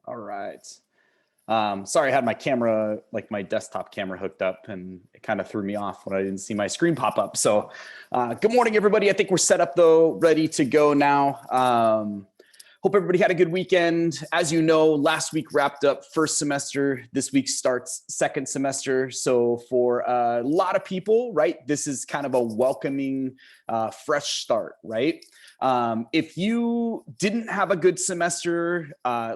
All right. Sorry, I had my camera, like my desktop camera hooked up and it kind of threw me off when I didn't see my screen pop up. So good morning, everybody. I think we're set up though, ready to go now. Hope everybody had a good weekend. As you know, last week wrapped up first semester. This week starts second semester. So for a lot of people, right, this is kind of a welcoming, fresh start, right? If you didn't have a good semester,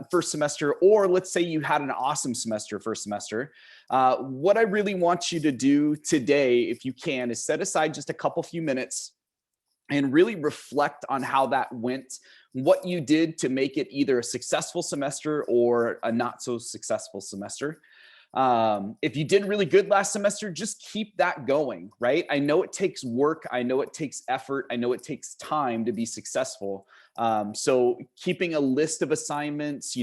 first semester, or let's say you had an awesome semester, first semester, what I really want you to do today, if you can, is set aside just a few minutes and really reflect on how that went, what you did to make it either a successful semester or a not so successful semester. If you did really good last semester, just keep that going, right? I know it takes work. I know it takes effort. I know it takes time to be successful. So keeping a list of assignments,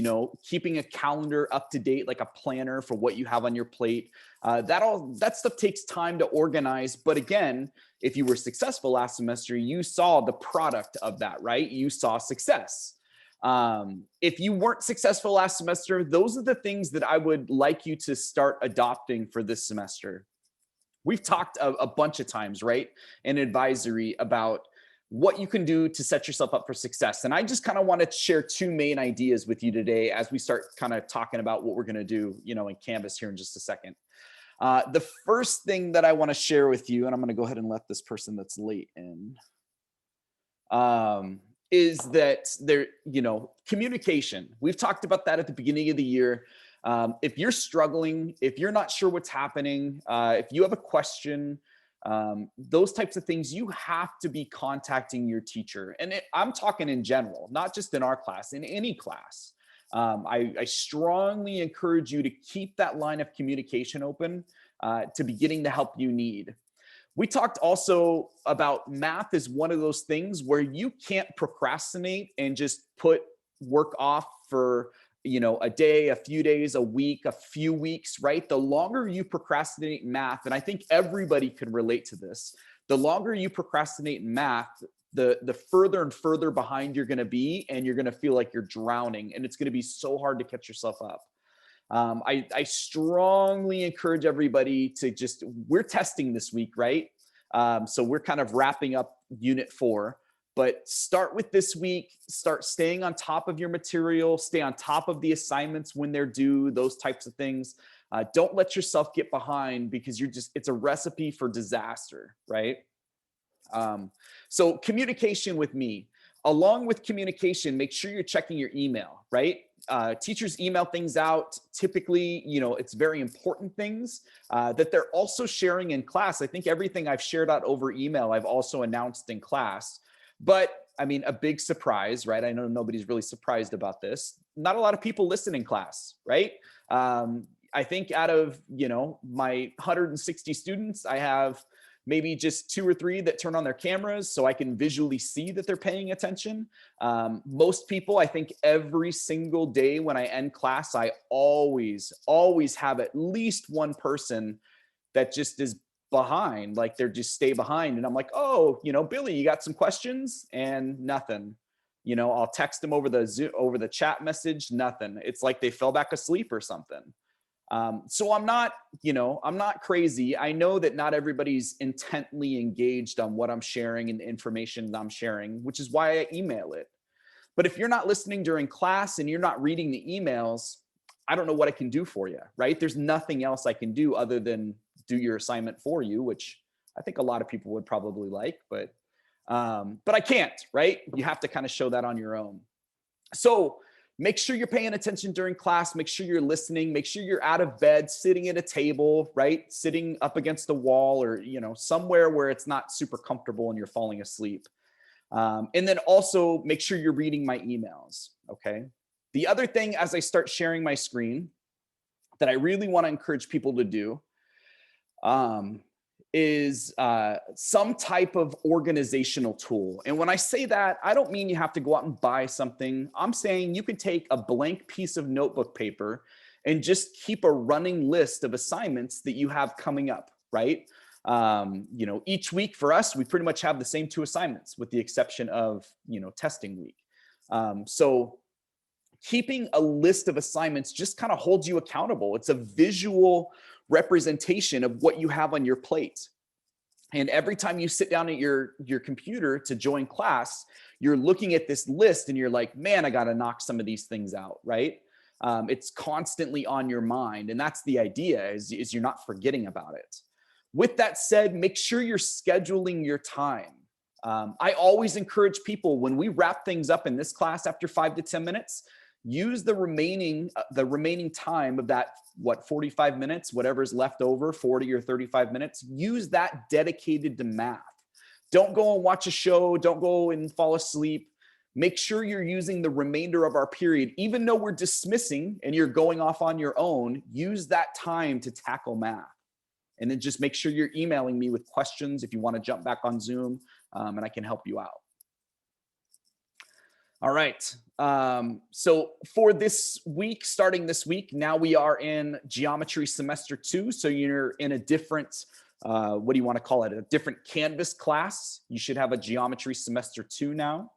keeping a calendar up to date, like a planner for what you have on your plate, that stuff takes time to organize. But again, if you were successful last semester, you saw the product of that, right? You saw success. If you weren't successful last semester, those are the things that I would like you to start adopting for this semester. We've talked a bunch of times, right, in advisory about what you can do to set yourself up for success. And I just kind of want to share two main ideas with you today as we start kind of talking about what we're going to do, in Canvas here in just a second. The first thing that I want to share with you, and I'm going to go ahead and let this person that's late in, is that communication. We've talked about that at the beginning of the year. If you're struggling, if you're not sure what's happening, if you have a question, those types of things, you have to be contacting your teacher. And I'm talking in general, not just in our class, in any class. I strongly encourage you to keep that line of communication open to be getting the help you need. We talked also about math is one of those things where you can't procrastinate and just put work off for a day, a few days, a week, a few weeks, right? The longer you procrastinate in math, and I think everybody could relate to this, the longer you procrastinate in math, the further and further behind you're going to be, and you're going to feel like you're drowning, and it's going to be so hard to catch yourself up. I strongly encourage everybody to we're testing this week, right? So we're kind of wrapping up unit 4, but start with this week, start staying on top of your material, stay on top of the assignments when they're due, those types of things. Don't let yourself get behind because it's a recipe for disaster, right? So communication with me. Along with communication, make sure you're checking your email, right? Teachers email things out. Typically, it's very important things that they're also sharing in class. I think everything I've shared out over email, I've also announced in class. But I mean, a big surprise, right? I know nobody's really surprised about this. Not a lot of people listen in class, right? I think out of, my 160 students, I have maybe just 2 or 3 that turn on their cameras so I can visually see that they're paying attention. Most people, I think every single day when I end class, I always have at least one person that just is behind, like they're just stay behind. And I'm like, oh, Billy, you got some questions? And nothing. I'll text them over the chat message, nothing. It's like they fell back asleep or something. So I'm not crazy. I know that not everybody's intently engaged on what I'm sharing and the information I'm sharing, which is why I email it. But if you're not listening during class and you're not reading the emails, I don't know what I can do for you, right? There's nothing else I can do other than do your assignment for you, which I think a lot of people would probably like, but I can't, right? You have to kind of show that on your own. So make sure you're paying attention during class. Make sure you're listening. Make sure you're out of bed, sitting at a table, right? Sitting up against the wall or, somewhere where it's not super comfortable and you're falling asleep. And then also make sure you're reading my emails, okay? The other thing as I start sharing my screen that I really want to encourage people to do is some type of organizational tool. And when I say that, I don't mean you have to go out and buy something. I'm saying you can take a blank piece of notebook paper and just keep a running list of assignments that you have coming up, right? Each week for us, we pretty much have the same 2 assignments with the exception of, testing week. So keeping a list of assignments just kind of holds you accountable. It's a visual representation of what you have on your plate. And every time you sit down at your computer to join class, you're looking at this list and you're like, man, I got to knock some of these things out, right? It's constantly on your mind. And that's the idea, is you're not forgetting about it. With that said, make sure you're scheduling your time. I always encourage people, when we wrap things up in this class after 5 to 10 minutes, use the remaining time of that, 45 minutes, whatever's left over, 40 or 35 minutes, use that dedicated to math. Don't go and watch a show. Don't go and fall asleep. Make sure you're using the remainder of our period, even though we're dismissing and you're going off on your own, use that time to tackle math. And then just make sure you're emailing me with questions if you want to jump back on Zoom, and I can help you out. All right. So for this week, starting this week, now we are in geometry semester 2. So you're in a different, what do you want to call it? A different Canvas class. You should have a geometry semester 2 now.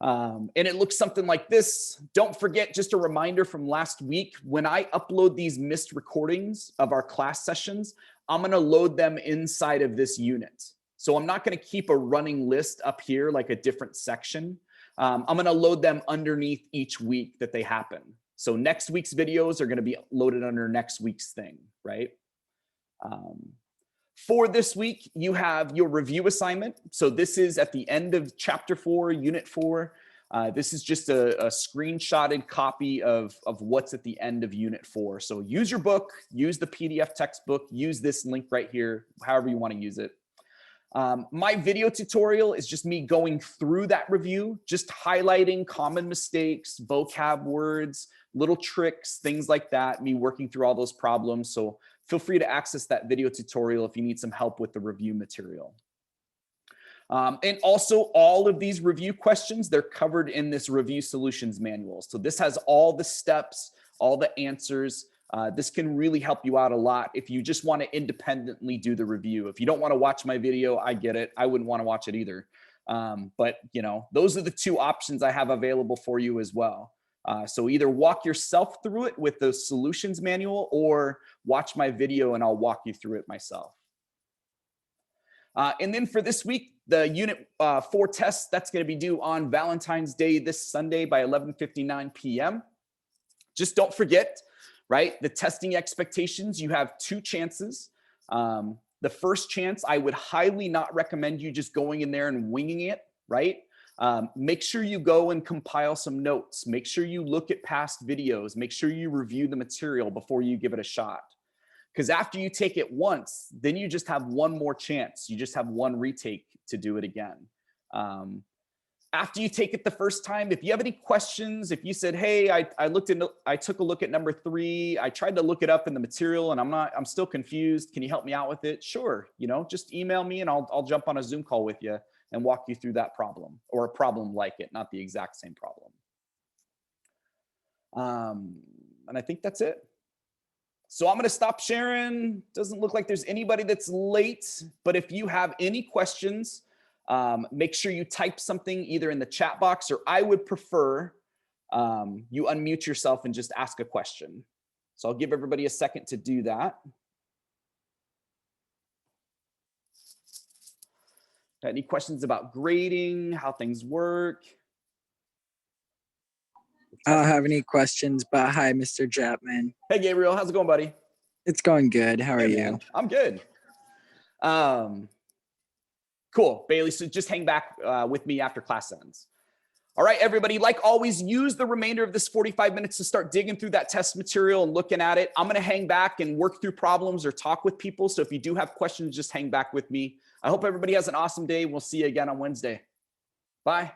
And it looks something like this. Don't forget, just a reminder from last week, when I upload these missed recordings of our class sessions, I'm going to load them inside of this unit. So I'm not going to keep a running list up here like a different section. I'm going to load them underneath each week that they happen. So next week's videos are going to be loaded under next week's thing, right? For this week, you have your review assignment. So this is at the end of chapter 4, unit 4. This is just a screenshotted copy of what's at the end of unit 4. So use your book, use the PDF textbook, use this link right here, however you want to use it. My video tutorial is just me going through that review, just highlighting common mistakes, vocab words, little tricks, things like that, me working through all those problems. So feel free to access that video tutorial if you need some help with the review material. And also all of these review questions, they're covered in this review solutions manual. So this has all the steps, all the answers. This can really help you out a lot if you just want to independently do the review. If you don't want to watch my video, I get it. I wouldn't want to watch it either. But you know, those are the two options I have available for you as well. So either walk yourself through it with the solutions manual or watch my video and I'll walk you through it myself. And then for this week, the unit 4 test, that's going to be due on Valentine's Day this Sunday by 11:59 p.m. Just don't forget, right? The testing expectations, you have 2 chances. The first chance, I would highly not recommend you just going in there and winging it, right? Make sure you go and compile some notes. Make sure you look at past videos. Make sure you review the material before you give it a shot. Because after you take it once, then you just have one more chance. You just have one retake to do it again. After you take it the first time, if you have any questions, if you said, hey, I took a look at number 3, I tried to look it up in the material and I'm still confused. Can you help me out with it? Sure. You know, just email me and I'll jump on a Zoom call with you and walk you through that problem or a problem like it, not the exact same problem. And I think that's it. So I'm going to stop sharing. Doesn't look like there's anybody that's late, but if you have any questions, make sure you type something either in the chat box, or I would prefer you unmute yourself and just ask a question. So I'll give everybody a second to do that. Got any questions about grading, how things work? I don't have any questions, but hi, Mr. Chapman. Hey, Gabriel, how's it going, buddy? It's going good. How are you? Man, I'm good. Cool, Bailey, so just hang back with me after class ends. All right, everybody, like always, use the remainder of this 45 minutes to start digging through that test material and looking at it. I'm gonna hang back and work through problems or talk with people. So if you do have questions, just hang back with me. I hope everybody has an awesome day. We'll see you again on Wednesday. Bye.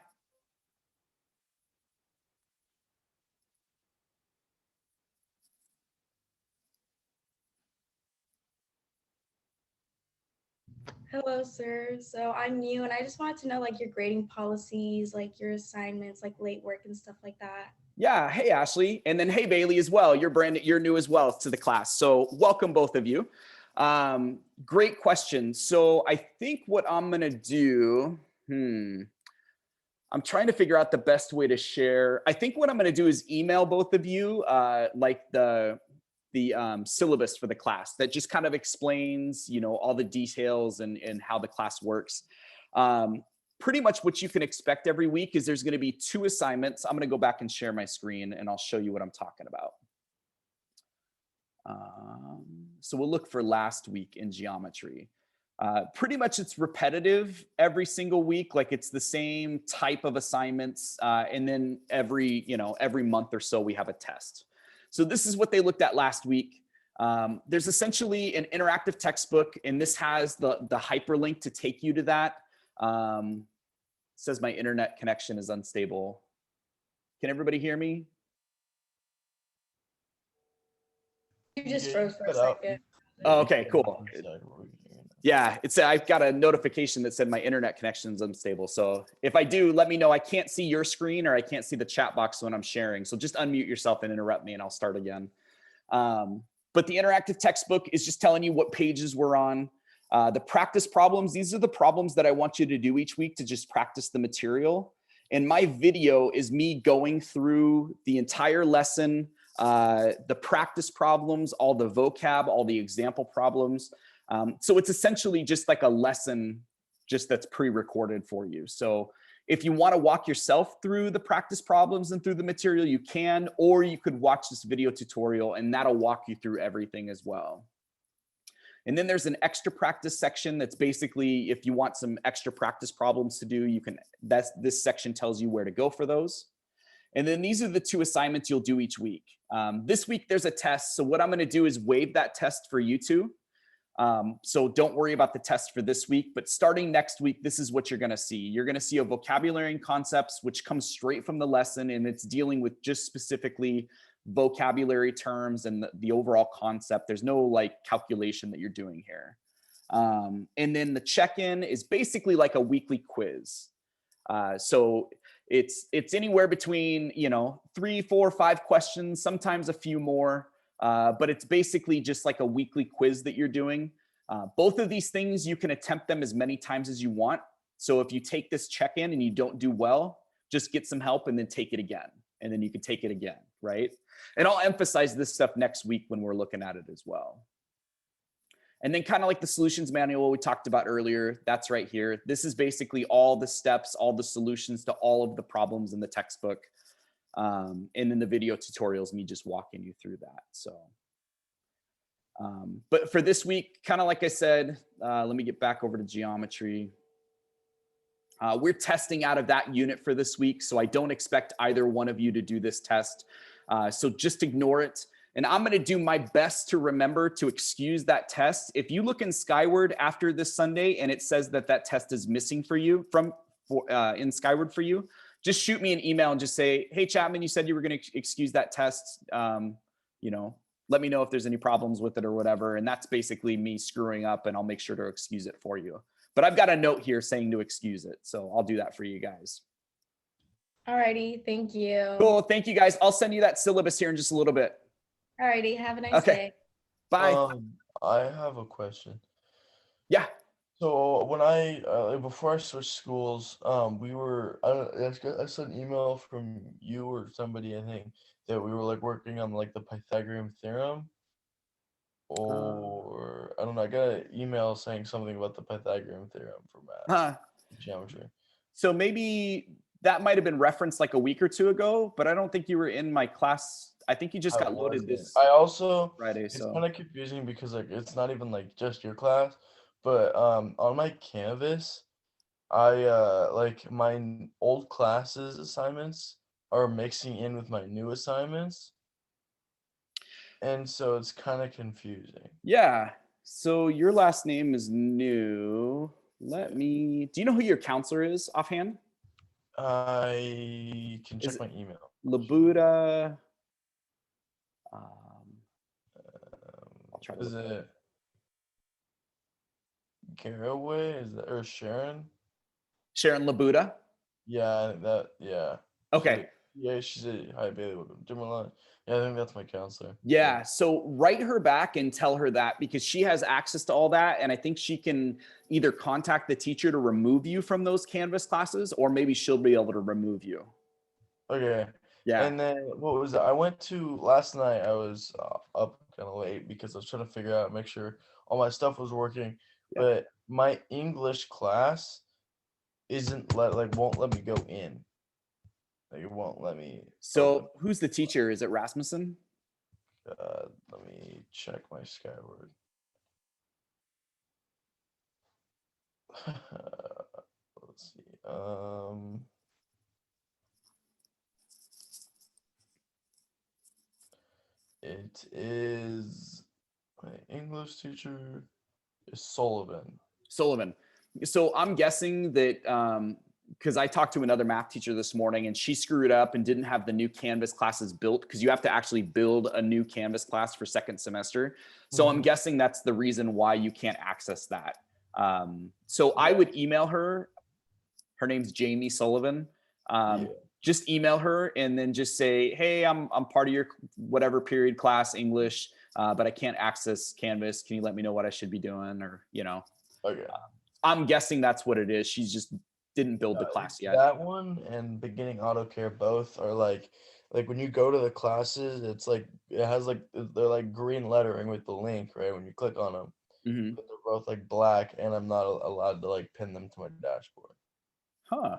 Hello, sir. So I'm new and I just wanted to know like your grading policies, like your assignments, like late work and stuff like that. Yeah. Hey, Ashley. And then hey, Bailey as well. You're new as well to the class. So welcome both of you. Great question. So I think what I'm going to do, I'm trying to figure out the best way to share. I think what I'm going to do is email both of you like the syllabus for the class that just kind of explains, you know, all the details and how the class works. Pretty much what you can expect every week is there's going to be 2 assignments. I'm going to go back and share my screen and I'll show you what I'm talking about. So we'll look for last week in geometry. Pretty much it's repetitive every single week. Like it's the same type of assignments. And then every month or so we have a test. So this is what they looked at last week. There's essentially an interactive textbook, and this has the hyperlink to take you to that. It says my internet connection is unstable. Can everybody hear me? You just froze for a second. Oh, okay, cool. Yeah, I've got a notification that said my internet connection is unstable. So if I do, let me know. I can't see your screen or I can't see the chat box when I'm sharing. So just unmute yourself and interrupt me and I'll start again. But the interactive textbook is just telling you what pages we're on. The practice problems, these are the problems that I want you to do each week to just practice the material. And my video is me going through the entire lesson, the practice problems, all the vocab, all the example problems. So it's essentially just like a lesson just that's pre-recorded for you. So if you want to walk yourself through the practice problems and through the material, you can, or you could watch this video tutorial and that'll walk you through everything as well. And then there's an extra practice section that's basically if you want some extra practice problems to do, you can, this section tells you where to go for those. And then these are the 2 assignments you'll do each week. This week there's a test. So what I'm going to do is waive that test for you 2. So don't worry about the test for this week, but starting next week, this is what you're going to see. You're going to see a vocabulary and concepts, which comes straight from the lesson, and it's dealing with just specifically vocabulary terms and the overall concept. There's no like calculation that you're doing here. And then the check-in is basically like a weekly quiz. So it's anywhere between, 3, 4, 5 questions, sometimes a few more. But it's basically just like a weekly quiz that you're doing. Both of these things, you can attempt them as many times as you want. So if you take this check-in and you don't do well, just get some help and then take it again. And then you can take it again, right? And I'll emphasize this stuff next week when we're looking at it as well. And then kind of like the solutions manual we talked about earlier, that's right here. This is basically all the steps, all the solutions to all of the problems in the textbook. And then the video tutorials, me just walking you through that. So, but for this week, kind of like I said, let me get back over to geometry. We're testing out of that unit for this week. So I don't expect either one of you to do this test. So just ignore it. And I'm going to do my best to remember to excuse that test. If you look in Skyward after this Sunday and it says that that test is missing for you in Skyward for you, just shoot me an email and just say, hey, Chapman, you said you were going to excuse that test. Let me know if there's any problems with it or whatever. And that's basically me screwing up and I'll make sure to excuse it for you. But I've got a note here saying to excuse it. So I'll do that for you guys. Alrighty, thank you. Cool, thank you guys. I'll send you that syllabus here in just a little bit. Alrighty, have a nice day. Bye. I have a question. Yeah. So when before I switched schools, I sent an email from you or somebody, I think, that we were like working on like the Pythagorean theorem, or I don't know. I got an email saying something about the Pythagorean theorem for math, geometry. So maybe that might have been referenced like a week or 2 ago, but I don't think you were in my class. I think you just got loaded this Friday. It's kind of confusing because like it's not even like just your class. But on my Canvas, I like my old classes assignments are mixing in with my new assignments. And so it's kind of confusing. Yeah. So your last name is new. Do you know who your counselor is offhand? I can check my email. Labuda. I'll try to Is it Garraway? Is that Sharon? Sharon Labuda? Yeah, yeah. Okay. Yeah, she said, "Hi, Bailey, welcome to Timberline." Yeah, I think that's my counselor. Yeah. So write her back and tell her that, because she has access to all that. And I think she can either contact the teacher to remove you from those Canvas classes, or maybe she'll be able to remove you. Okay. Yeah. And then what was it? I went to last night. I was up kind of late because I was trying to figure out, make sure all my stuff was working. Yeah. But my English class isn't won't let me go in. Like it won't let me open. So who's the teacher? Is it Rasmussen? Let me check my Skyward. Let's see. It is my English teacher is Sullivan. Sullivan. So I'm guessing that because I talked to another math teacher this morning and she screwed up and didn't have the new Canvas classes built, because you have to actually build a new Canvas class for second semester. So I'm Mhm. guessing that's the reason why you can't access that. So I would email her. Her name's Jamie Sullivan. Yeah. Just email her and then just say, hey, I'm part of your whatever period class English, but I can't access Canvas. Can you let me know what I should be doing? Or, Okay. I'm guessing that's what it is. She's just didn't build the class It's yet. that one and beginning auto care both are like when you go to the classes, it's like it has like they're like green lettering with the link, right? When you click on them, Mhm. but they're both like black, and I'm not allowed to like pin them to my dashboard. Huh.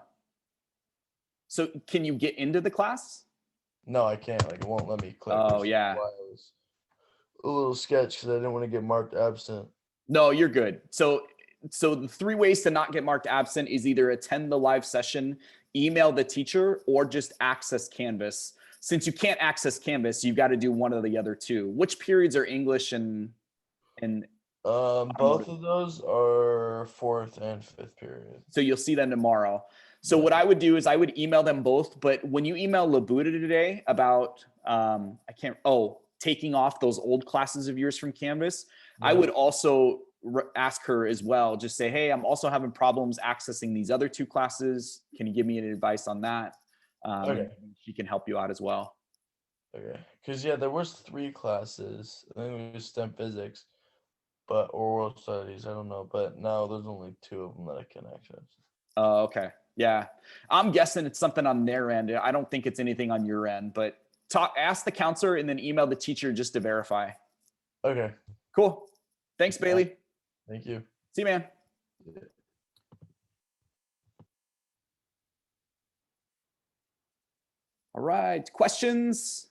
So can you get into the class? No, I can't. Like it won't let me click. Oh, Which is yeah. why I was a little sketch because I didn't want to get marked absent. No, you're good. So the 3 ways to not get marked absent is either attend the live session, email the teacher, or just access Canvas. Since you can't access Canvas, you've got to do one of the other 2. Which periods are English and Both of those are 4th and 5th period. so you'll see them tomorrow. So Yeah. what I would do is I would email them both. But when you email Labuda today about taking off those old classes of yours from Canvas, I Yeah. would also ask her as well. Just say, hey, I'm also having problems accessing these other 2 classes. Can you give me any advice on that? Okay. And she can help you out as well. Okay. Because yeah, there was 3 classes. I think it was STEM physics, but or world studies. I don't know. But now there's only 2 of them that I can access. Okay. Yeah. I'm guessing it's something on their end. I don't think it's anything on your end, but ask the counselor and then email the teacher just to verify. Okay. Cool. Thanks, Bailey. Thank you. See you, man. Yeah. All right. Questions?